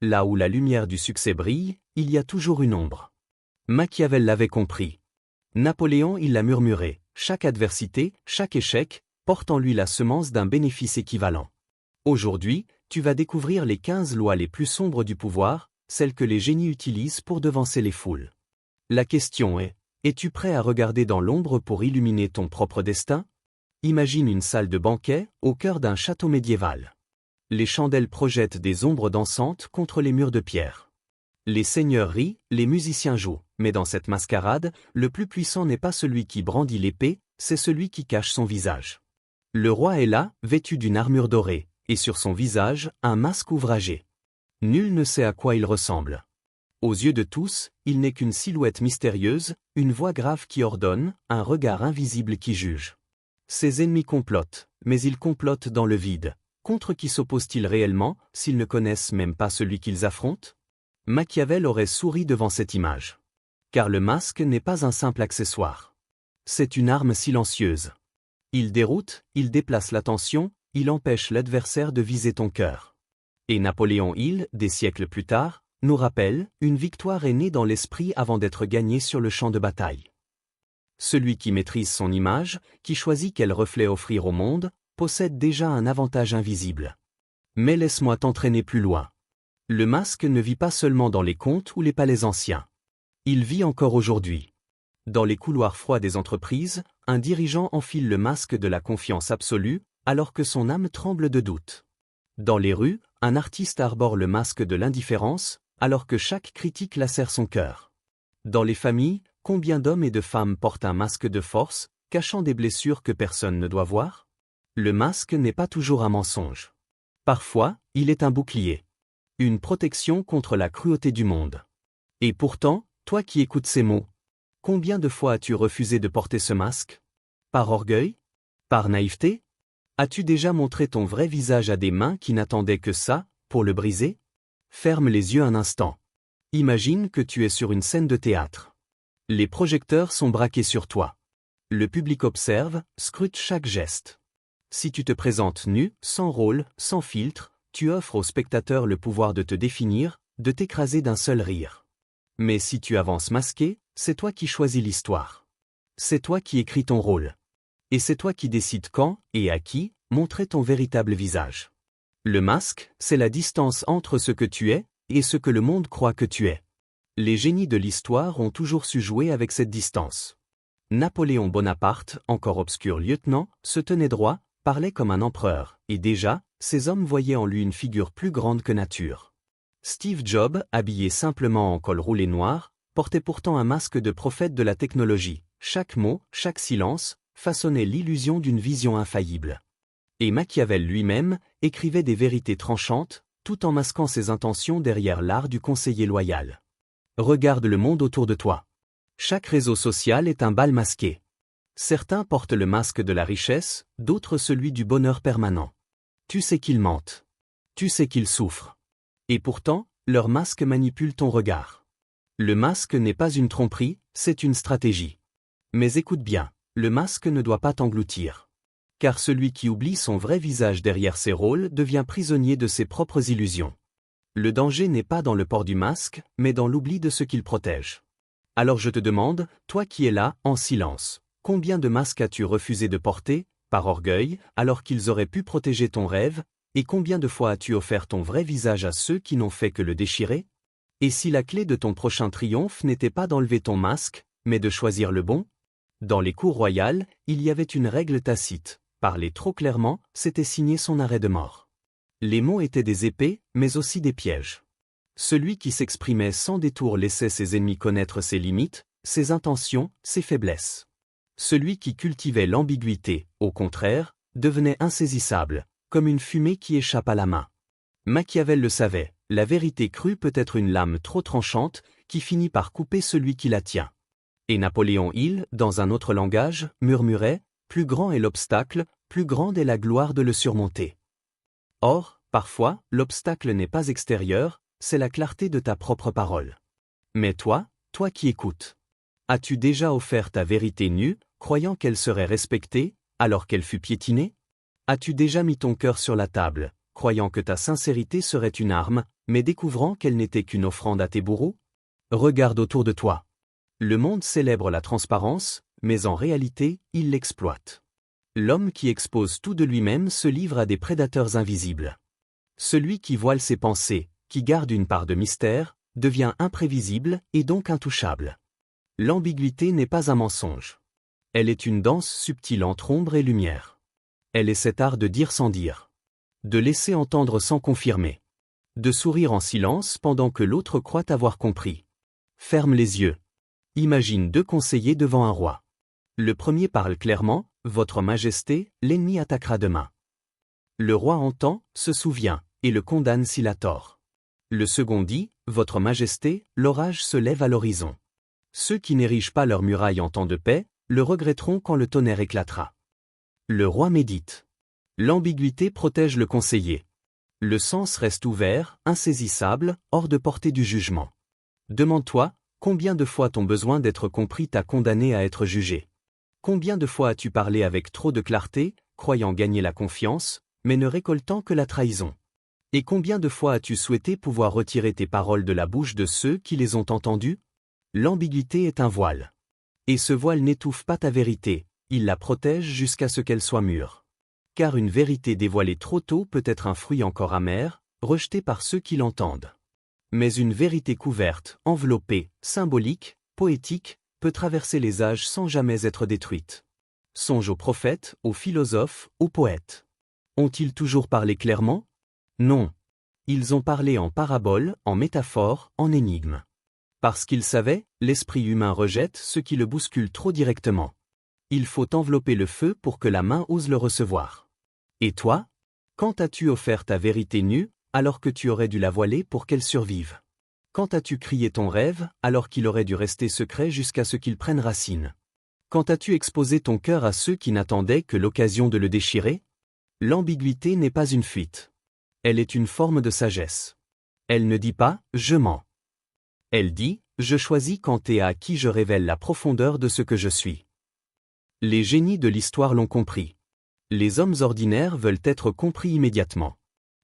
Là où la lumière du succès brille, il y a toujours une ombre. Machiavel l'avait compris. Napoléon il l'a murmuré, chaque adversité, chaque échec, porte en lui la semence d'un bénéfice équivalent. Aujourd'hui, tu vas découvrir les 15 lois les plus sombres du pouvoir, celles que les génies utilisent pour devancer les foules. La question est, es-tu prêt à regarder dans l'ombre pour illuminer ton propre destin? Imagine une salle de banquet, au cœur d'un château médiéval. Les chandelles projettent des ombres dansantes contre les murs de pierre. Les seigneurs rient, les musiciens jouent, mais dans cette mascarade, le plus puissant n'est pas celui qui brandit l'épée, c'est celui qui cache son visage. Le roi est là, vêtu d'une armure dorée, et sur son visage, un masque ouvragé. Nul ne sait à quoi il ressemble. Aux yeux de tous, il n'est qu'une silhouette mystérieuse, une voix grave qui ordonne, un regard invisible qui juge. Ses ennemis complotent, mais ils complotent dans le vide. Contre qui s'opposent-ils réellement, s'ils ne connaissent même pas celui qu'ils affrontent? Machiavel aurait souri devant cette image. Car le masque n'est pas un simple accessoire. C'est une arme silencieuse. Il déroute, il déplace l'attention, il empêche l'adversaire de viser ton cœur. Et Napoléon Hill, des siècles plus tard, nous rappelle, une victoire est née dans l'esprit avant d'être gagnée sur le champ de bataille. Celui qui maîtrise son image, qui choisit quel reflet offrir au monde, possède déjà un avantage invisible. Mais laisse-moi t'entraîner plus loin. Le masque ne vit pas seulement dans les contes ou les palais anciens. Il vit encore aujourd'hui. Dans les couloirs froids des entreprises, un dirigeant enfile le masque de la confiance absolue, alors que son âme tremble de doute. Dans les rues, un artiste arbore le masque de l'indifférence, alors que chaque critique lacère son cœur. Dans les familles, combien d'hommes et de femmes portent un masque de force, cachant des blessures que personne ne doit voir? Le masque n'est pas toujours un mensonge. Parfois, il est un bouclier. Une protection contre la cruauté du monde. Et pourtant, toi qui écoutes ces mots, combien de fois as-tu refusé de porter ce masque? Par orgueil? Par naïveté? As-tu déjà montré ton vrai visage à des mains qui n'attendaient que ça, pour le briser? Ferme les yeux un instant. Imagine que tu es sur une scène de théâtre. Les projecteurs sont braqués sur toi. Le public observe, scrute chaque geste. Si tu te présentes nu, sans rôle, sans filtre, tu offres au spectateur le pouvoir de te définir, de t'écraser d'un seul rire. Mais si tu avances masqué, c'est toi qui choisis l'histoire. C'est toi qui écris ton rôle. Et c'est toi qui décides quand, et à qui, montrer ton véritable visage. Le masque, c'est la distance entre ce que tu es, et ce que le monde croit que tu es. Les génies de l'histoire ont toujours su jouer avec cette distance. Napoléon Bonaparte, encore obscur lieutenant, se tenait droit, parlait comme un empereur, et déjà, ces hommes voyaient en lui une figure plus grande que nature. Steve Jobs, habillé simplement en col roulé noir, portait pourtant un masque de prophète de la technologie. Chaque mot, chaque silence, façonnait l'illusion d'une vision infaillible. Et Machiavel lui-même écrivait des vérités tranchantes, tout en masquant ses intentions derrière l'art du conseiller loyal. Regarde le monde autour de toi. Chaque réseau social est un bal masqué. Certains portent le masque de la richesse, d'autres celui du bonheur permanent. Tu sais qu'ils mentent. Tu sais qu'ils souffrent. Et pourtant, leur masque manipule ton regard. Le masque n'est pas une tromperie, c'est une stratégie. Mais écoute bien, le masque ne doit pas t'engloutir. Car celui qui oublie son vrai visage derrière ses rôles devient prisonnier de ses propres illusions. Le danger n'est pas dans le port du masque, mais dans l'oubli de ce qu'il protège. Alors je te demande, toi qui es là, en silence, combien de masques as-tu refusé de porter, par orgueil, alors qu'ils auraient pu protéger ton rêve, et combien de fois as-tu offert ton vrai visage à ceux qui n'ont fait que le déchirer? Et si la clé de ton prochain triomphe n'était pas d'enlever ton masque, mais de choisir le bon? Dans les cours royales, il y avait une règle tacite. Parler trop clairement, c'était signer son arrêt de mort. Les mots étaient des épées, mais aussi des pièges. Celui qui s'exprimait sans détour laissait ses ennemis connaître ses limites, ses intentions, ses faiblesses. Celui qui cultivait l'ambiguïté, au contraire, devenait insaisissable, comme une fumée qui échappe à la main. Machiavel le savait, la vérité crue peut être une lame trop tranchante, qui finit par couper celui qui la tient. Et Napoléon Hill, dans un autre langage, murmurait, « Plus grand est l'obstacle, plus grande est la gloire de le surmonter. » Or, parfois, l'obstacle n'est pas extérieur, c'est la clarté de ta propre parole. Mais toi qui écoutes, as-tu déjà offert ta vérité nue, croyant qu'elle serait respectée, alors qu'elle fut piétinée? As-tu déjà mis ton cœur sur la table, croyant que ta sincérité serait une arme, mais découvrant qu'elle n'était qu'une offrande à tes bourreaux? Regarde autour de toi. Le monde célèbre la transparence, mais en réalité, il l'exploite. L'homme qui expose tout de lui-même se livre à des prédateurs invisibles. Celui qui voile ses pensées, qui garde une part de mystère, devient imprévisible et donc intouchable. L'ambiguïté n'est pas un mensonge. Elle est une danse subtile entre ombre et lumière. Elle est cet art de dire sans dire. De laisser entendre sans confirmer. De sourire en silence pendant que l'autre croit avoir compris. Ferme les yeux. Imagine deux conseillers devant un roi. Le premier parle clairement, « Votre Majesté, l'ennemi attaquera demain ». Le roi entend, se souvient, et le condamne s'il a tort. Le second dit, « Votre Majesté, l'orage se lève à l'horizon ». Ceux qui n'érigent pas leur muraille en temps de paix, le regretteront quand le tonnerre éclatera. Le roi médite. L'ambiguïté protège le conseiller. Le sens reste ouvert, insaisissable, hors de portée du jugement. Demande-toi, combien de fois ton besoin d'être compris t'a condamné à être jugé? Combien de fois as-tu parlé avec trop de clarté, croyant gagner la confiance, mais ne récoltant que la trahison? Et combien de fois as-tu souhaité pouvoir retirer tes paroles de la bouche de ceux qui les ont entendues? L'ambiguïté est un voile. Et ce voile n'étouffe pas ta vérité, il la protège jusqu'à ce qu'elle soit mûre. Car une vérité dévoilée trop tôt peut être un fruit encore amer, rejeté par ceux qui l'entendent. Mais une vérité couverte, enveloppée, symbolique, poétique, peut traverser les âges sans jamais être détruite. Songe aux prophètes, aux philosophes, aux poètes. Ont-ils toujours parlé clairement? Non. Ils ont parlé en paraboles, en métaphores, en énigmes. Parce qu'ils savaient, l'esprit humain rejette ce qui le bouscule trop directement. Il faut envelopper le feu pour que la main ose le recevoir. Et toi? Quand as-tu offert ta vérité nue, alors que tu aurais dû la voiler pour qu'elle survive? Quand as-tu crié ton rêve, alors qu'il aurait dû rester secret jusqu'à ce qu'il prenne racine? Quand as-tu exposé ton cœur à ceux qui n'attendaient que l'occasion de le déchirer? L'ambiguïté n'est pas une fuite. Elle est une forme de sagesse. Elle ne dit pas « je mens ». Elle dit « je choisis quand et à qui je révèle la profondeur de ce que je suis ». Les génies de l'histoire l'ont compris. Les hommes ordinaires veulent être compris immédiatement.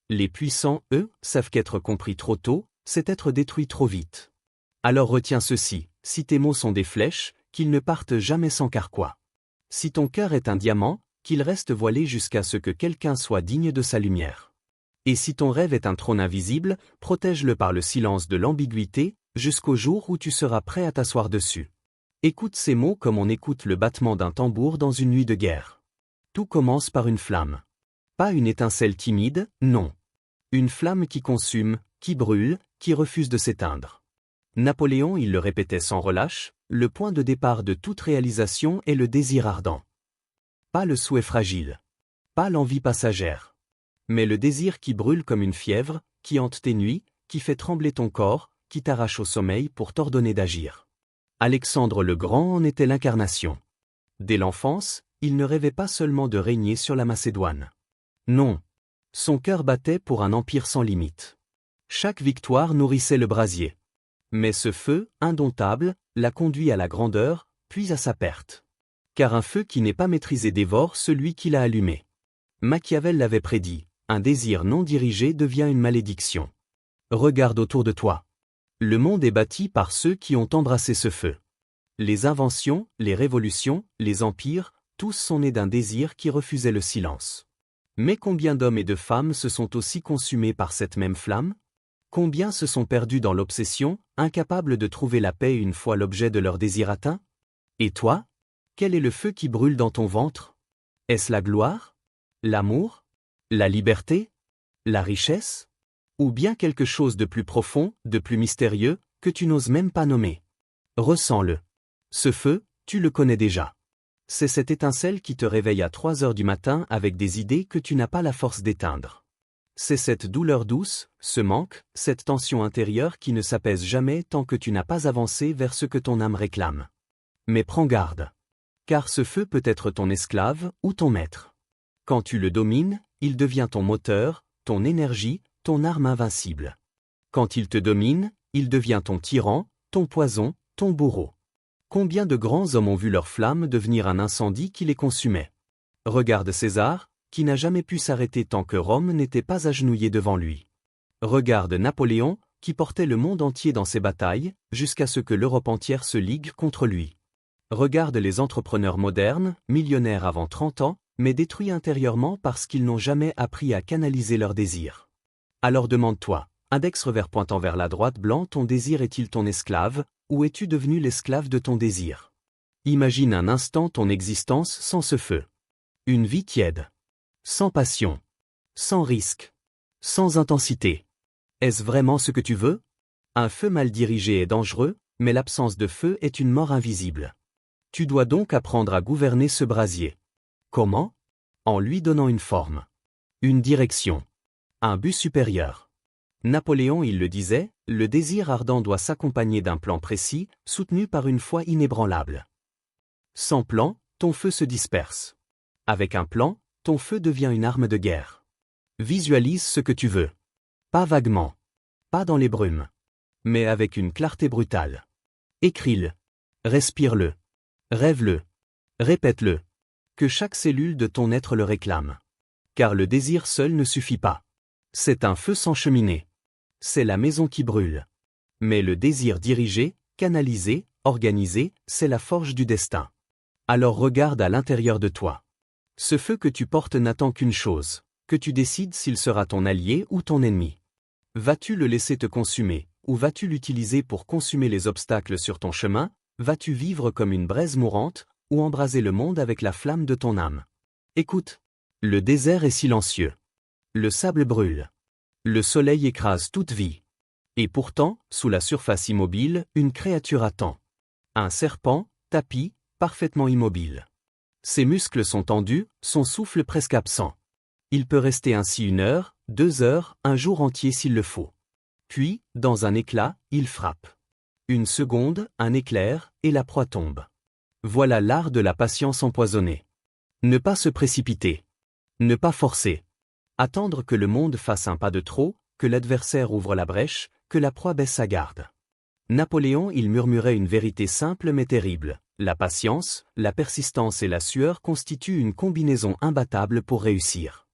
Les puissants, eux, savent qu'être compris trop tôt, c'est être détruit trop vite. Alors retiens ceci, si tes mots sont des flèches, qu'ils ne partent jamais sans carquois. Si ton cœur est un diamant, qu'il reste voilé jusqu'à ce que quelqu'un soit digne de sa lumière. Et si ton rêve est un trône invisible, protège-le par le silence de l'ambiguïté, jusqu'au jour où tu seras prêt à t'asseoir dessus. Écoute ces mots comme on écoute le battement d'un tambour dans une nuit de guerre. Tout commence par une flamme. Pas une étincelle timide, non. Une flamme qui consume, qui brûle, qui refuse de s'éteindre. Napoléon il le répétait sans relâche, le point de départ de toute réalisation est le désir ardent. Pas le souhait fragile. Pas l'envie passagère. Mais le désir qui brûle comme une fièvre, qui hante tes nuits, qui fait trembler ton corps, qui t'arrache au sommeil pour t'ordonner d'agir. Alexandre le Grand en était l'incarnation. Dès l'enfance, il ne rêvait pas seulement de régner sur la Macédoine. Non. Son cœur battait pour un empire sans limite. Chaque victoire nourrissait le brasier. Mais ce feu, indomptable, l'a conduit à la grandeur, puis à sa perte. Car un feu qui n'est pas maîtrisé dévore celui qui l'a allumé. Machiavel l'avait prédit, un désir non dirigé devient une malédiction. Regarde autour de toi. Le monde est bâti par ceux qui ont embrassé ce feu. Les inventions, les révolutions, les empires, tous sont nés d'un désir qui refusait le silence. Mais combien d'hommes et de femmes se sont aussi consumés par cette même flamme? Combien se sont perdus dans l'obsession, incapables de trouver la paix une fois l'objet de leur désir atteint? Et toi? Quel est le feu qui brûle dans ton ventre? Est-ce la gloire? L'amour? La liberté? La richesse? Ou bien quelque chose de plus profond, de plus mystérieux, que tu n'oses même pas nommer? Ressens-le. Ce feu, tu le connais déjà. C'est cette étincelle qui te réveille à 3 heures du matin avec des idées que tu n'as pas la force d'éteindre. C'est cette douleur douce, ce manque, cette tension intérieure qui ne s'apaise jamais tant que tu n'as pas avancé vers ce que ton âme réclame. Mais prends garde. Car ce feu peut être ton esclave ou ton maître. Quand tu le domines, il devient ton moteur, ton énergie, ton arme invincible. Quand il te domine, il devient ton tyran, ton poison, ton bourreau. Combien de grands hommes ont vu leur flamme devenir un incendie qui les consumait? Regarde César, qui n'a jamais pu s'arrêter tant que Rome n'était pas agenouillée devant lui. Regarde Napoléon, qui portait le monde entier dans ses batailles, jusqu'à ce que l'Europe entière se ligue contre lui. Regarde les entrepreneurs modernes, millionnaires avant 30 ans, mais détruits intérieurement parce qu'ils n'ont jamais appris à canaliser leurs désirs. Alors demande-toi, index revers pointant vers la droite blanc, ton désir est-il ton esclave, ou es-tu devenu l'esclave de ton désir? Imagine un instant ton existence sans ce feu. Une vie tiède. Sans passion. Sans risque. Sans intensité. Est-ce vraiment ce que tu veux? Un feu mal dirigé est dangereux, mais l'absence de feu est une mort invisible. Tu dois donc apprendre à gouverner ce brasier. Comment? En lui donnant une forme. Une direction. Un but supérieur. Napoléon il le disait, le désir ardent doit s'accompagner d'un plan précis, soutenu par une foi inébranlable. Sans plan, ton feu se disperse. Avec un plan, ton feu devient une arme de guerre. Visualise ce que tu veux. Pas vaguement. Pas dans les brumes. Mais avec une clarté brutale. Écris-le. Respire-le. Rêve-le. Répète-le. Que chaque cellule de ton être le réclame. Car le désir seul ne suffit pas. C'est un feu sans cheminée. C'est la maison qui brûle. Mais le désir dirigé, canalisé, organisé, c'est la forge du destin. Alors regarde à l'intérieur de toi. Ce feu que tu portes n'attend qu'une chose, que tu décides s'il sera ton allié ou ton ennemi. Vas-tu le laisser te consumer, ou vas-tu l'utiliser pour consumer les obstacles sur ton chemin? Vas-tu vivre comme une braise mourante, ou embraser le monde avec la flamme de ton âme? Écoute. Le désert est silencieux. Le sable brûle. Le soleil écrase toute vie. Et pourtant, sous la surface immobile, une créature attend. Un serpent, tapi, parfaitement immobile. Ses muscles sont tendus, son souffle presque absent. Il peut rester ainsi 1 heure, 2 heures, un jour entier s'il le faut. Puis, dans un éclat, il frappe. 1 seconde, un éclair, et la proie tombe. Voilà l'art de la patience empoisonnée. Ne pas se précipiter. Ne pas forcer. Attendre que le monde fasse un pas de trop, que l'adversaire ouvre la brèche, que la proie baisse sa garde. Napoléon il murmurait une vérité simple mais terrible. La patience, la persistance et la sueur constituent une combinaison imbattable pour réussir.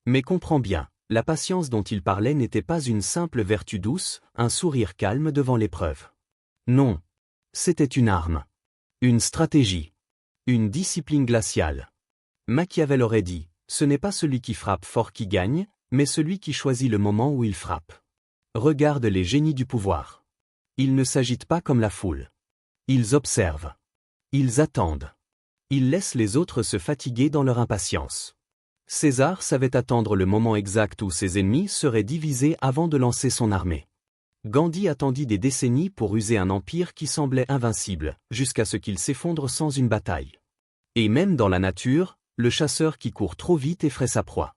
Mais comprends bien, la patience dont il parlait n'était pas une simple vertu douce, un sourire calme devant l'épreuve. Non. C'était une arme. Une stratégie. Une discipline glaciale. Machiavel aurait dit, ce n'est pas celui qui frappe fort qui gagne, mais celui qui choisit le moment où il frappe. Regarde les génies du pouvoir. Ils ne s'agitent pas comme la foule. Ils observent. Ils attendent. Ils laissent les autres se fatiguer dans leur impatience. César savait attendre le moment exact où ses ennemis seraient divisés avant de lancer son armée. Gandhi attendit des décennies pour user un empire qui semblait invincible, jusqu'à ce qu'il s'effondre sans une bataille. Et même dans la nature, le chasseur qui court trop vite effraie sa proie.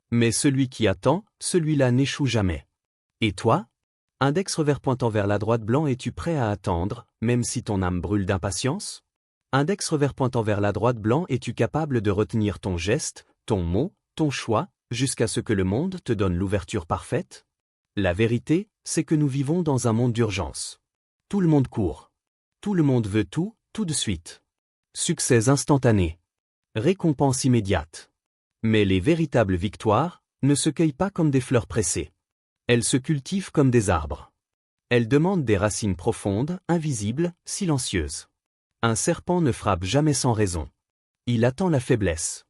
Mais celui qui attend, celui-là n'échoue jamais. Et toi? Index revers pointant vers la droite blanc, es-tu prêt à attendre, même si ton âme brûle d'impatience? Index revers pointant vers la droite blanc, es-tu capable de retenir ton geste, ton mot, ton choix, jusqu'à ce que le monde te donne l'ouverture parfaite? La vérité, c'est que nous vivons dans un monde d'urgence. Tout le monde court. Tout le monde veut tout, tout de suite. Succès instantané. Récompense immédiate. Mais les véritables victoires ne se cueillent pas comme des fleurs pressées. Elles se cultivent comme des arbres. Elles demandent des racines profondes, invisibles, silencieuses. Un serpent ne frappe jamais sans raison. Il attend la faiblesse.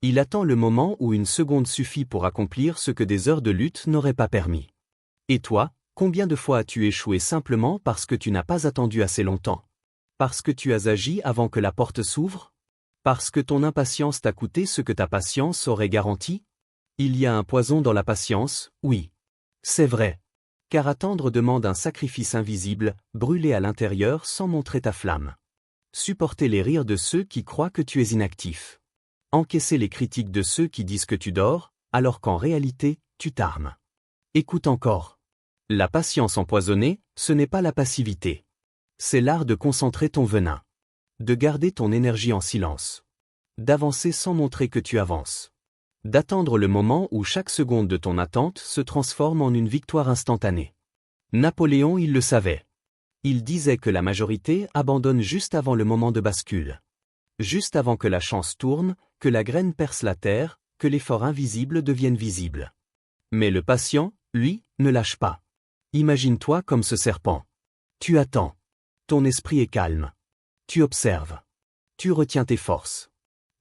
Il attend le moment où 1 seconde suffit pour accomplir ce que des heures de lutte n'auraient pas permis. Et toi, combien de fois as-tu échoué simplement parce que tu n'as pas attendu assez longtemps? Parce que tu as agi avant que la porte s'ouvre? Parce que ton impatience t'a coûté ce que ta patience aurait garanti? Il y a un poison dans la patience, oui. C'est vrai. Car attendre demande un sacrifice invisible, brûler à l'intérieur sans montrer ta flamme. Supporter les rires de ceux qui croient que tu es inactif. Encaisser les critiques de ceux qui disent que tu dors, alors qu'en réalité, tu t'armes. Écoute encore. La patience empoisonnée, ce n'est pas la passivité. C'est l'art de concentrer ton venin. De garder ton énergie en silence. D'avancer sans montrer que tu avances. D'attendre le moment où chaque seconde de ton attente se transforme en une victoire instantanée. Napoléon il le savait. Il disait que la majorité abandonne juste avant le moment de bascule. Juste avant que la chance tourne, que la graine perce la terre, que l'effort invisible devienne visible. Mais le patient, Lui, ne lâche pas. Imagine-toi comme ce serpent. Tu attends. Ton esprit est calme. Tu observes. Tu retiens tes forces.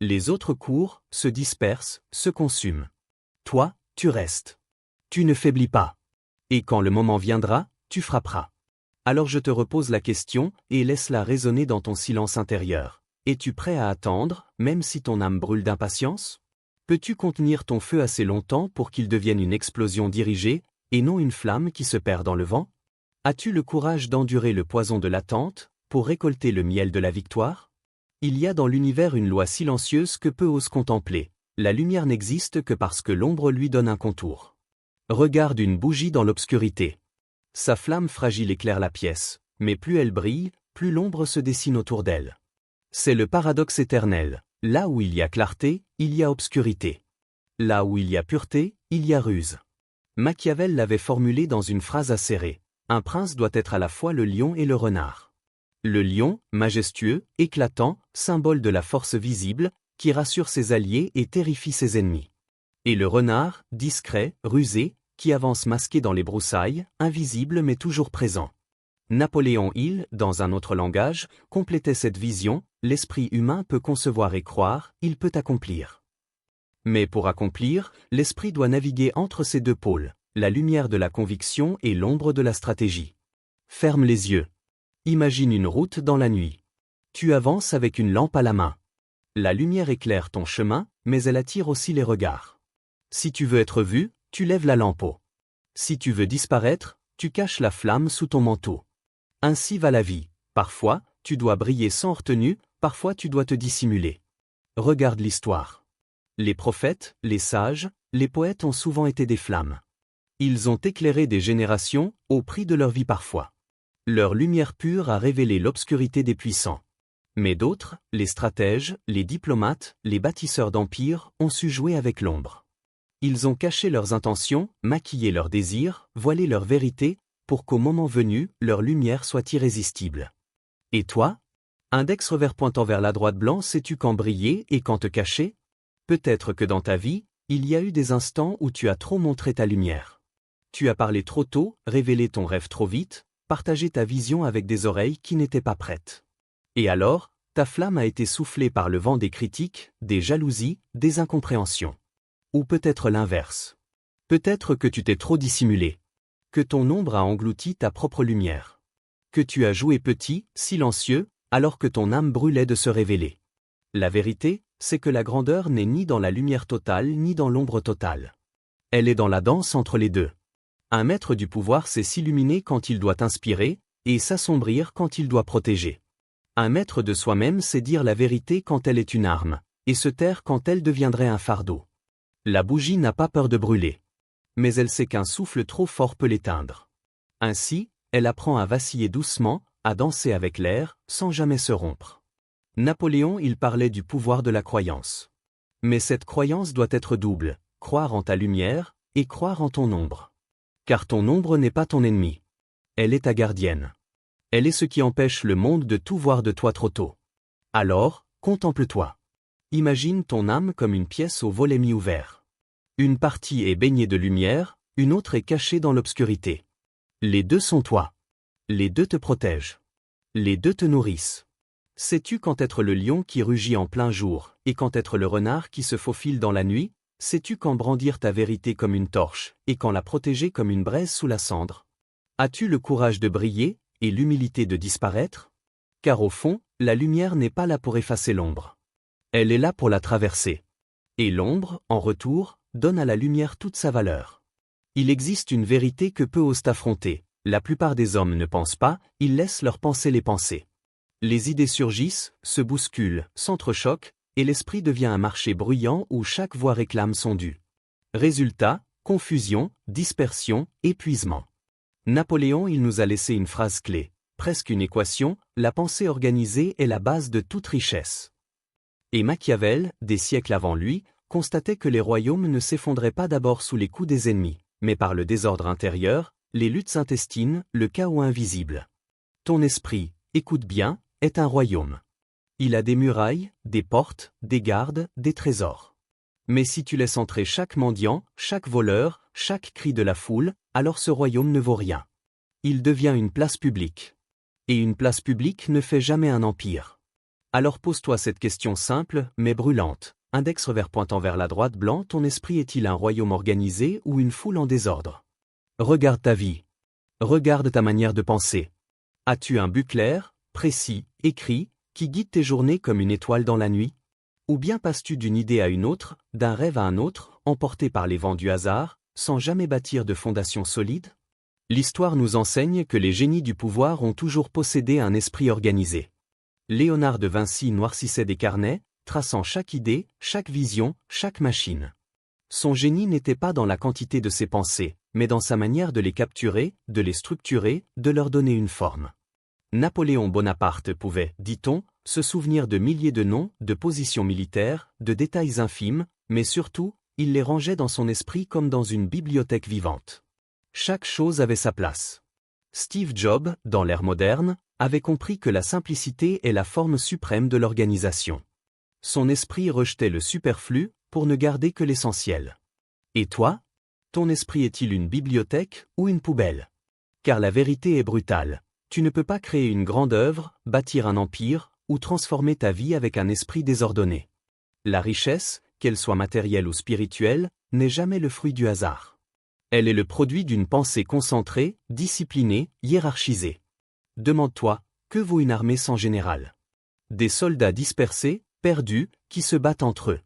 Les autres courent, se dispersent, se consument. Toi, tu restes. Tu ne faiblis pas. Et quand le moment viendra, tu frapperas. Alors je te repose la question, et laisse-la résonner dans ton silence intérieur. Es-tu prêt à attendre, même si ton âme brûle d'impatience? Peux-tu contenir ton feu assez longtemps pour qu'il devienne une explosion dirigée, et non une flamme qui se perd dans le vent? As-tu le courage d'endurer le poison de l'attente, pour récolter le miel de la victoire? Il y a dans l'univers une loi silencieuse que peu osent contempler. La lumière n'existe que parce que l'ombre lui donne un contour. Regarde une bougie dans l'obscurité. Sa flamme fragile éclaire la pièce, mais plus elle brille, plus l'ombre se dessine autour d'elle. C'est le paradoxe éternel. Là où il y a clarté, il y a obscurité. Là où il y a pureté, il y a ruse. Machiavel l'avait formulé dans une phrase acérée. Un prince doit être à la fois le lion et le renard. Le lion, majestueux, éclatant, symbole de la force visible, qui rassure ses alliés et terrifie ses ennemis. Et le renard, discret, rusé, qui avance masqué dans les broussailles, invisible mais toujours présent. Napoléon Hill, dans un autre langage, complétait cette vision: l'esprit humain peut concevoir et croire, il peut accomplir. Mais pour accomplir, l'esprit doit naviguer entre ces deux pôles, la lumière de la conviction et l'ombre de la stratégie. Ferme les yeux. Imagine une route dans la nuit. Tu avances avec une lampe à la main. La lumière éclaire ton chemin, mais elle attire aussi les regards. Si tu veux être vu, tu lèves la lampe haut. Si tu veux disparaître, tu caches la flamme sous ton manteau. Ainsi va la vie. Parfois, tu dois briller sans retenue, parfois tu dois te dissimuler. Regarde l'histoire. Les prophètes, les sages, les poètes ont souvent été des flammes. Ils ont éclairé des générations, au prix de leur vie parfois. Leur lumière pure a révélé l'obscurité des puissants. Mais d'autres, les stratèges, les diplomates, les bâtisseurs d'empires, ont su jouer avec l'ombre. Ils ont caché leurs intentions, maquillé leurs désirs, voilé leur vérité, pour qu'au moment venu, leur lumière soit irrésistible. Et toi? Index revers pointant vers la droite blanc, sais-tu quand briller et quand te cacher? Peut-être que dans ta vie, il y a eu des instants où tu as trop montré ta lumière. Tu as parlé trop tôt, révélé ton rêve trop vite, partagé ta vision avec des oreilles qui n'étaient pas prêtes. Et alors, ta flamme a été soufflée par le vent des critiques, des jalousies, des incompréhensions. Ou peut-être l'inverse. Peut-être que tu t'es trop dissimulé. Que ton ombre a englouti ta propre lumière. Que tu as joué petit, silencieux, alors que ton âme brûlait de se révéler. La vérité, c'est que la grandeur n'est ni dans la lumière totale ni dans l'ombre totale. Elle est dans la danse entre les deux. Un maître du pouvoir sait s'illuminer quand il doit inspirer, et s'assombrir quand il doit protéger. Un maître de soi-même sait dire la vérité quand elle est une arme, et se taire quand elle deviendrait un fardeau. La bougie n'a pas peur de brûler. Mais elle sait qu'un souffle trop fort peut l'éteindre. Ainsi, elle apprend à vaciller doucement, à danser avec l'air, sans jamais se rompre. Napoléon, il parlait du pouvoir de la croyance. Mais cette croyance doit être double, croire en ta lumière, et croire en ton ombre. Car ton ombre n'est pas ton ennemi. Elle est ta gardienne. Elle est ce qui empêche le monde de tout voir de toi trop tôt. Alors, contemple-toi. Imagine ton âme comme une pièce au volet mi-ouvert. Une partie est baignée de lumière, une autre est cachée dans l'obscurité. Les deux sont toi. Les deux te protègent. Les deux te nourrissent. Sais-tu quand être le lion qui rugit en plein jour, et quand être le renard qui se faufile dans la nuit? Sais-tu quand brandir ta vérité comme une torche, et quand la protéger comme une braise sous la cendre? As-tu le courage de briller, et l'humilité de disparaître? Car au fond, la lumière n'est pas là pour effacer l'ombre. Elle est là pour la traverser. Et l'ombre, en retour, donne à la lumière toute sa valeur. Il existe une vérité que peu osent affronter. La plupart des hommes ne pensent pas, ils laissent leurs pensées les penser. Les idées surgissent, se bousculent, s'entrechoquent, et l'esprit devient un marché bruyant où chaque voix réclame son dû. Résultat, confusion, dispersion, épuisement. Napoléon, il nous a laissé une phrase clé, presque une équation: la pensée organisée est la base de toute richesse. Et Machiavel, des siècles avant lui, constatait que les royaumes ne s'effondraient pas d'abord sous les coups des ennemis, mais par le désordre intérieur, les luttes intestines, le chaos invisible. Ton esprit, écoute bien, est un royaume. Il a des murailles, des portes, des gardes, des trésors. Mais si tu laisses entrer chaque mendiant, chaque voleur, chaque cri de la foule, alors ce royaume ne vaut rien. Il devient une place publique. Et une place publique ne fait jamais un empire. Alors pose-toi cette question simple, mais brûlante. Index revers pointant vers la droite blanc, ton esprit est-il un royaume organisé ou une foule en désordre? Regarde ta vie. Regarde ta manière de penser. As-tu un but clair, précis, écrit, qui guide tes journées comme une étoile dans la nuit? Ou bien passes-tu d'une idée à une autre, d'un rêve à un autre, emporté par les vents du hasard, sans jamais bâtir de fondation solide? L'histoire nous enseigne que les génies du pouvoir ont toujours possédé un esprit organisé. Léonard de Vinci noircissait des carnets, traçant chaque idée, chaque vision, chaque machine. Son génie n'était pas dans la quantité de ses pensées, mais dans sa manière de les capturer, de les structurer, de leur donner une forme. Napoléon Bonaparte pouvait, dit-on, se souvenir de milliers de noms, de positions militaires, de détails infimes, mais surtout, il les rangeait dans son esprit comme dans une bibliothèque vivante. Chaque chose avait sa place. Steve Jobs, dans l'ère moderne, avait compris que la simplicité est la forme suprême de l'organisation. Son esprit rejetait le superflu, pour ne garder que l'essentiel. Et toi? Ton esprit est-il une bibliothèque ou une poubelle? Car la vérité est brutale. Tu ne peux pas créer une grande œuvre, bâtir un empire, ou transformer ta vie avec un esprit désordonné. La richesse, qu'elle soit matérielle ou spirituelle, n'est jamais le fruit du hasard. Elle est le produit d'une pensée concentrée, disciplinée, hiérarchisée. Demande-toi, que vaut une armée sans général? Des soldats dispersés, perdus, qui se battent entre eux.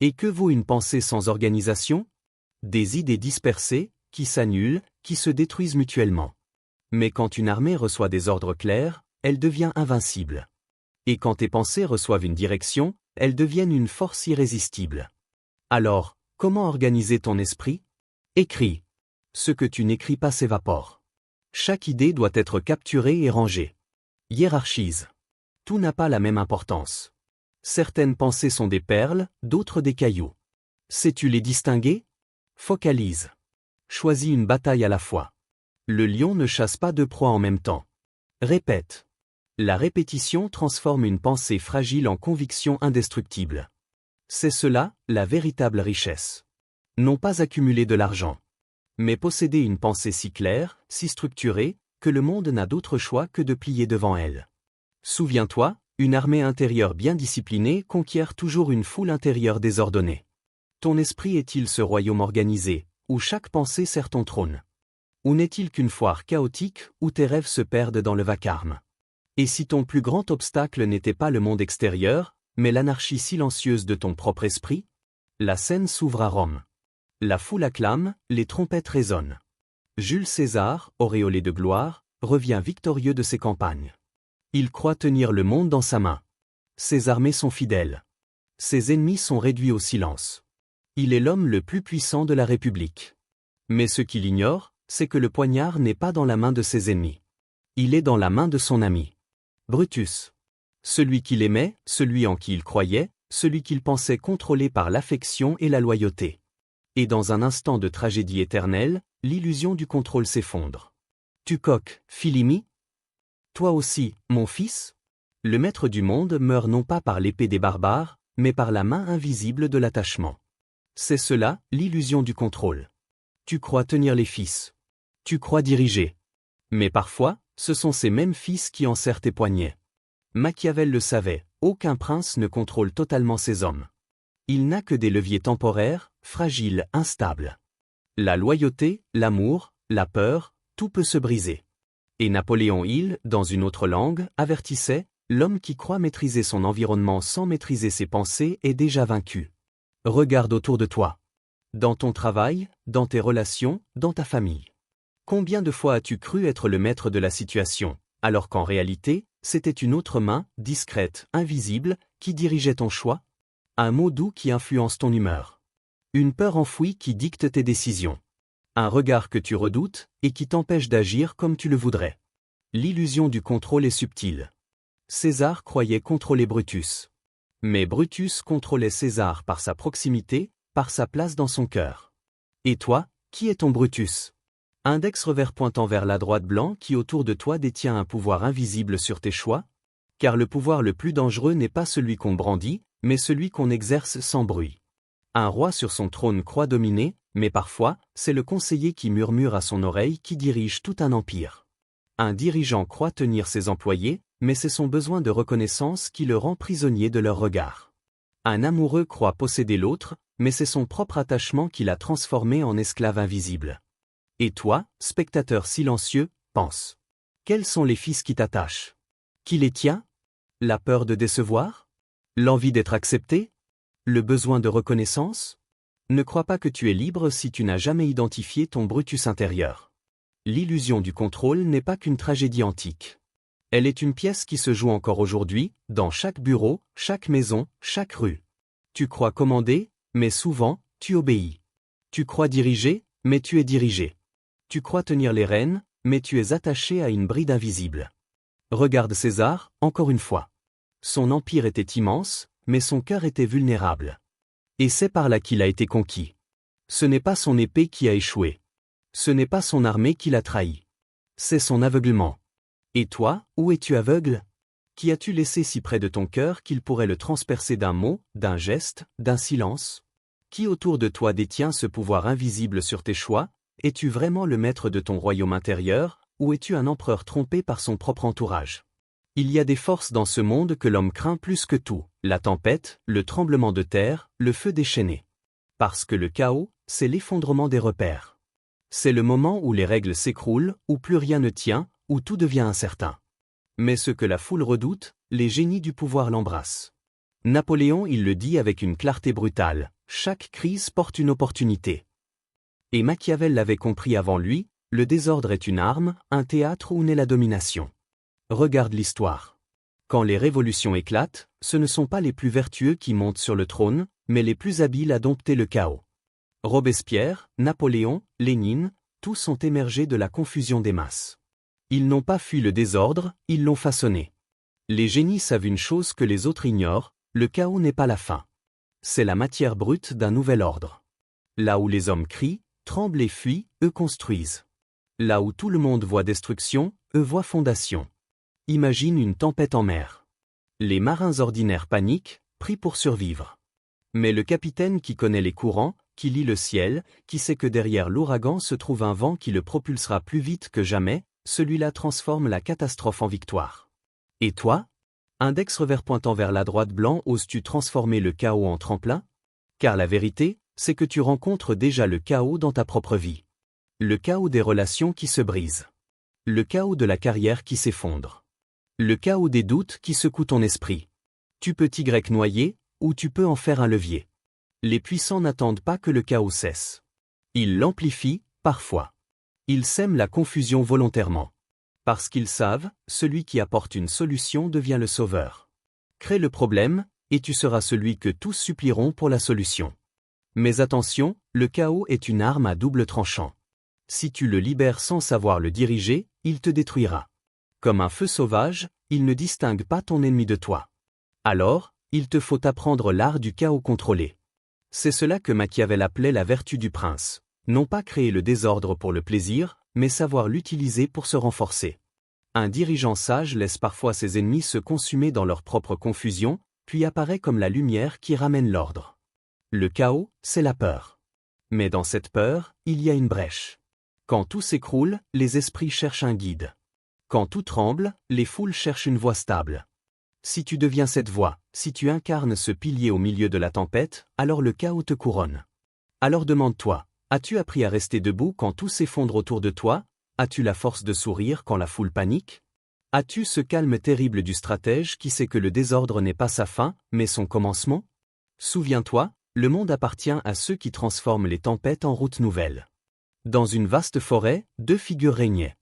Et que vaut une pensée sans organisation? Des idées dispersées, qui s'annulent, qui se détruisent mutuellement. Mais quand une armée reçoit des ordres clairs, elle devient invincible. Et quand tes pensées reçoivent une direction, elles deviennent une force irrésistible. Alors, comment organiser ton esprit? Écris. Ce que tu n'écris pas s'évapore. Chaque idée doit être capturée et rangée. Hiérarchise. Tout n'a pas la même importance. Certaines pensées sont des perles, d'autres des cailloux. Sais-tu les distinguer? Focalise. Choisis une bataille à la fois. Le lion ne chasse pas deux proies en même temps. Répète. La répétition transforme une pensée fragile en conviction indestructible. C'est cela, la véritable richesse. Non pas accumuler de l'argent, mais posséder une pensée si claire, si structurée, que le monde n'a d'autre choix que de plier devant elle. Souviens-toi, une armée intérieure bien disciplinée conquiert toujours une foule intérieure désordonnée. Ton esprit est-il ce royaume organisé, où chaque pensée sert ton trône? Ou n'est-il qu'une foire chaotique, où tes rêves se perdent dans le vacarme? Et si ton plus grand obstacle n'était pas le monde extérieur, mais l'anarchie silencieuse de ton propre esprit? La scène s'ouvre à Rome. La foule acclame, les trompettes résonnent. Jules César, auréolé de gloire, revient victorieux de ses campagnes. Il croit tenir le monde dans sa main. Ses armées sont fidèles. Ses ennemis sont réduits au silence. Il est l'homme le plus puissant de la République. Mais ce qu'il ignore, c'est que le poignard n'est pas dans la main de ses ennemis. Il est dans la main de son ami. Brutus. Celui qu'il aimait, celui en qui il croyait, celui qu'il pensait contrôlé par l'affection et la loyauté. Et dans un instant de tragédie éternelle, l'illusion du contrôle s'effondre. Tu coques, Philimi? Toi aussi, mon fils? Le maître du monde meurt non pas par l'épée des barbares, mais par la main invisible de l'attachement. C'est cela, l'illusion du contrôle. Tu crois tenir les fils. Tu crois diriger. Mais parfois, ce sont ces mêmes fils qui enserrent tes poignets. Machiavel le savait, aucun prince ne contrôle totalement ses hommes. Il n'a que des leviers temporaires, fragiles, instables. La loyauté, l'amour, la peur, tout peut se briser. Et Napoléon Hill, dans une autre langue, avertissait, l'homme qui croit maîtriser son environnement sans maîtriser ses pensées est déjà vaincu. Regarde autour de toi. Dans ton travail, dans tes relations, dans ta famille. Combien de fois as-tu cru être le maître de la situation, alors qu'en réalité, c'était une autre main, discrète, invisible, qui dirigeait ton choix? Un mot doux qui influence ton humeur. Une peur enfouie qui dicte tes décisions. Un regard que tu redoutes, et qui t'empêche d'agir comme tu le voudrais. L'illusion du contrôle est subtile. César croyait contrôler Brutus. Mais Brutus contrôlait César par sa proximité, par sa place dans son cœur. Et toi, qui est ton Brutus? Index revers pointant vers la droite blanc qui autour de toi détient un pouvoir invisible sur tes choix? Car le pouvoir le plus dangereux n'est pas celui qu'on brandit, mais celui qu'on exerce sans bruit. Un roi sur son trône croit dominer, mais parfois, c'est le conseiller qui murmure à son oreille qui dirige tout un empire. Un dirigeant croit tenir ses employés, mais c'est son besoin de reconnaissance qui le rend prisonnier de leur regard. Un amoureux croit posséder l'autre, mais c'est son propre attachement qui l'a transformé en esclave invisible. Et toi, spectateur silencieux, pense. Quels sont les fils qui t'attachent? Qui les tient? La peur de décevoir? L'envie d'être accepté? Le besoin de reconnaissance? Ne crois pas que tu es libre si tu n'as jamais identifié ton Brutus intérieur. L'illusion du contrôle n'est pas qu'une tragédie antique. Elle est une pièce qui se joue encore aujourd'hui, dans chaque bureau, chaque maison, chaque rue. Tu crois commander, mais souvent, tu obéis. Tu crois diriger, mais tu es dirigé. Tu crois tenir les rênes, mais tu es attaché à une bride invisible. Regarde César, encore une fois. Son empire était immense, mais son cœur était vulnérable. Et c'est par là qu'il a été conquis. Ce n'est pas son épée qui a échoué. Ce n'est pas son armée qui l'a trahi. C'est son aveuglement. Et toi, où es-tu aveugle? Qui as-tu laissé si près de ton cœur qu'il pourrait le transpercer d'un mot, d'un geste, d'un silence? Qui autour de toi détient ce pouvoir invisible sur tes choix? Es-tu vraiment le maître de ton royaume intérieur, ou es-tu un empereur trompé par son propre entourage? Il y a des forces dans ce monde que l'homme craint plus que tout, la tempête, le tremblement de terre, le feu déchaîné. Parce que le chaos, c'est l'effondrement des repères. C'est le moment où les règles s'écroulent, où plus rien ne tient, où tout devient incertain. Mais ce que la foule redoute, les génies du pouvoir l'embrassent. Napoléon il le dit avec une clarté brutale, chaque crise porte une opportunité. Et Machiavel l'avait compris avant lui, le désordre est une arme, un théâtre où naît la domination. Regarde l'histoire. Quand les révolutions éclatent, ce ne sont pas les plus vertueux qui montent sur le trône, mais les plus habiles à dompter le chaos. Robespierre, Napoléon, Lénine, tous ont émergé de la confusion des masses. Ils n'ont pas fui le désordre, ils l'ont façonné. Les génies savent une chose que les autres ignorent, le chaos n'est pas la fin. C'est la matière brute d'un nouvel ordre. Là où les hommes crient, tremblent et fuient, eux construisent. Là où tout le monde voit destruction, eux voient fondation. Imagine une tempête en mer. Les marins ordinaires paniquent, prient pour survivre. Mais le capitaine qui connaît les courants, qui lit le ciel, qui sait que derrière l'ouragan se trouve un vent qui le propulsera plus vite que jamais, celui-là transforme la catastrophe en victoire. Et toi? Index revers pointant vers la droite blanc, oses-tu transformer le chaos en tremplin? Car la vérité, c'est que tu rencontres déjà le chaos dans ta propre vie. Le chaos des relations qui se brisent. Le chaos de la carrière qui s'effondre. Le chaos des doutes qui secouent ton esprit. Tu peux t'y noyer, ou tu peux en faire un levier. Les puissants n'attendent pas que le chaos cesse. Ils l'amplifient, parfois. Ils sèment la confusion volontairement. Parce qu'ils savent, celui qui apporte une solution devient le sauveur. Crée le problème, et tu seras celui que tous supplieront pour la solution. Mais attention, le chaos est une arme à double tranchant. Si tu le libères sans savoir le diriger, il te détruira. Comme un feu sauvage, il ne distingue pas ton ennemi de toi. Alors, il te faut apprendre l'art du chaos contrôlé. C'est cela que Machiavel appelait la vertu du prince. Non pas créer le désordre pour le plaisir, mais savoir l'utiliser pour se renforcer. Un dirigeant sage laisse parfois ses ennemis se consumer dans leur propre confusion, puis apparaît comme la lumière qui ramène l'ordre. Le chaos, c'est la peur. Mais dans cette peur, il y a une brèche. Quand tout s'écroule, les esprits cherchent un guide. Quand tout tremble, les foules cherchent une voie stable. Si tu deviens cette voie, si tu incarnes ce pilier au milieu de la tempête, alors le chaos te couronne. Alors demande-toi, as-tu appris à rester debout quand tout s'effondre autour de toi? As-tu la force de sourire quand la foule panique? As-tu ce calme terrible du stratège qui sait que le désordre n'est pas sa fin, mais son commencement? Souviens-toi, le monde appartient à ceux qui transforment les tempêtes en routes nouvelles. Dans une vaste forêt, deux figures régnaient.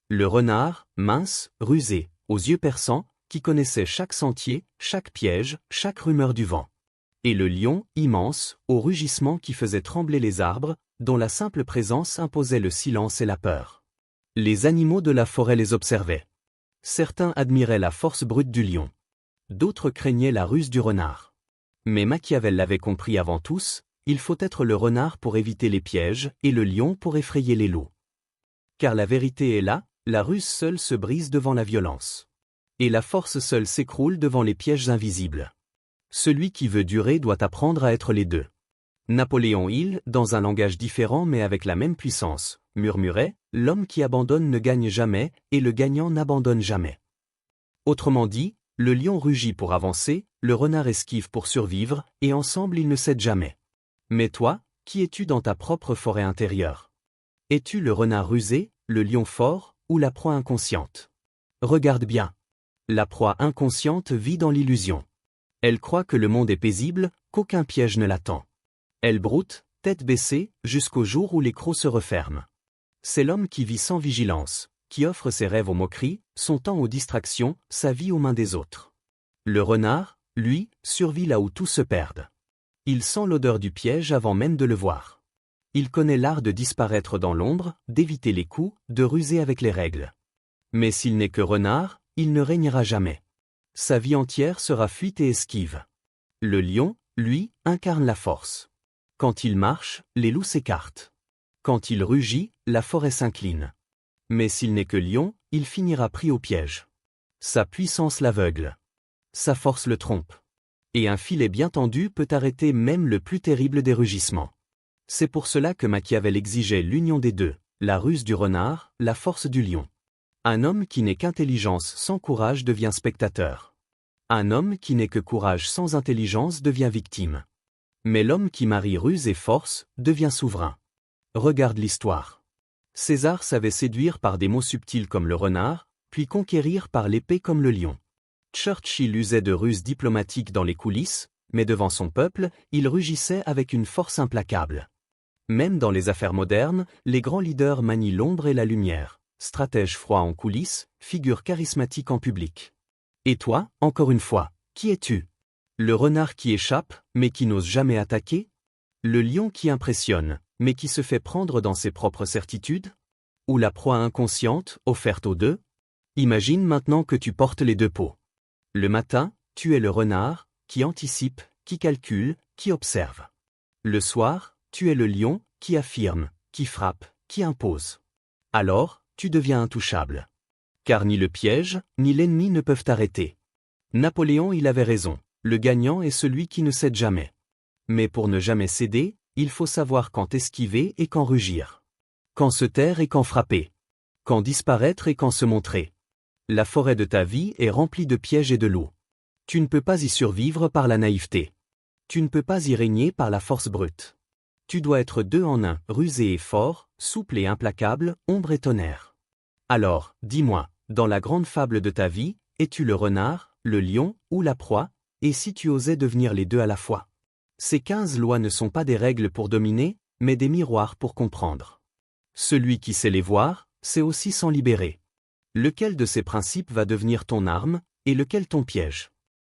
Le renard, mince, rusé, aux yeux perçants, qui connaissait chaque sentier, chaque piège, chaque rumeur du vent. Et le lion, immense, au rugissement qui faisait trembler les arbres, dont la simple présence imposait le silence et la peur. Les animaux de la forêt les observaient. Certains admiraient la force brute du lion. D'autres craignaient la ruse du renard. Mais Machiavel l'avait compris avant tous, il faut être le renard pour éviter les pièges et le lion pour effrayer les loups. Car la vérité est là, la ruse seule se brise devant la violence. Et la force seule s'écroule devant les pièges invisibles. Celui qui veut durer doit apprendre à être les deux. Napoléon Hill, dans un langage différent mais avec la même puissance, murmurait « L'homme qui abandonne ne gagne jamais, et le gagnant n'abandonne jamais ». Autrement dit, le lion rugit pour avancer, le renard esquive pour survivre, et ensemble ils ne cèdent jamais. Mais toi, qui es-tu dans ta propre forêt intérieure? Es-tu le renard rusé, le lion fort, ou la proie inconsciente? Regarde bien. La proie inconsciente vit dans l'illusion. Elle croit que le monde est paisible, qu'aucun piège ne l'attend. Elle broute, tête baissée, jusqu'au jour où les crocs se referment. C'est l'homme qui vit sans vigilance, qui offre ses rêves aux moqueries, son temps aux distractions, sa vie aux mains des autres. Le renard, lui, survit là où tout se perd. Il sent l'odeur du piège avant même de le voir. Il connaît l'art de disparaître dans l'ombre, d'éviter les coups, de ruser avec les règles. Mais s'il n'est que renard, il ne régnera jamais. Sa vie entière sera fuite et esquive. Le lion, lui, incarne la force. Quand il marche, les loups s'écartent. Quand il rugit, la forêt s'incline. Mais s'il n'est que lion, il finira pris au piège. Sa puissance l'aveugle. Sa force le trompe. Et un filet bien tendu peut arrêter même le plus terrible des rugissements. C'est pour cela que Machiavel exigeait l'union des deux, la ruse du renard, la force du lion. Un homme qui n'est qu'intelligence sans courage devient spectateur. Un homme qui n'est que courage sans intelligence devient victime. Mais l'homme qui marie ruse et force devient souverain. Regarde l'histoire. César savait séduire par des mots subtils comme le renard, puis conquérir par l'épée comme le lion. Churchill usait de ruses diplomatiques dans les coulisses, mais devant son peuple, il rugissait avec une force implacable. Même dans les affaires modernes, les grands leaders manient l'ombre et la lumière, stratège froid en coulisses, figure charismatique en public. Et toi, encore une fois, qui es-tu? Le renard qui échappe, mais qui n'ose jamais attaquer? Le lion qui impressionne, mais qui se fait prendre dans ses propres certitudes? Ou la proie inconsciente, offerte aux deux? Imagine maintenant que tu portes les deux peaux. Le matin, tu es le renard, qui anticipe, qui calcule, qui observe. Le soir, tu es le lion, qui affirme, qui frappe, qui impose. Alors, tu deviens intouchable. Car ni le piège, ni l'ennemi ne peuvent t'arrêter. Napoléon, il avait raison, le gagnant est celui qui ne cède jamais. Mais pour ne jamais céder, il faut savoir quand esquiver et quand rugir. Quand se taire et quand frapper. Quand disparaître et quand se montrer. La forêt de ta vie est remplie de pièges et de loups. Tu ne peux pas y survivre par la naïveté. Tu ne peux pas y régner par la force brute. Tu dois être deux en un, rusé et fort, souple et implacable, ombre et tonnerre. Alors, dis-moi, dans la grande fable de ta vie, es-tu le renard, le lion ou la proie, et si tu osais devenir les deux à la fois? Ces 15 lois ne sont pas des règles pour dominer, mais des miroirs pour comprendre. Celui qui sait les voir, sait aussi s'en libérer. Lequel de ces principes va devenir ton arme, et lequel ton piège?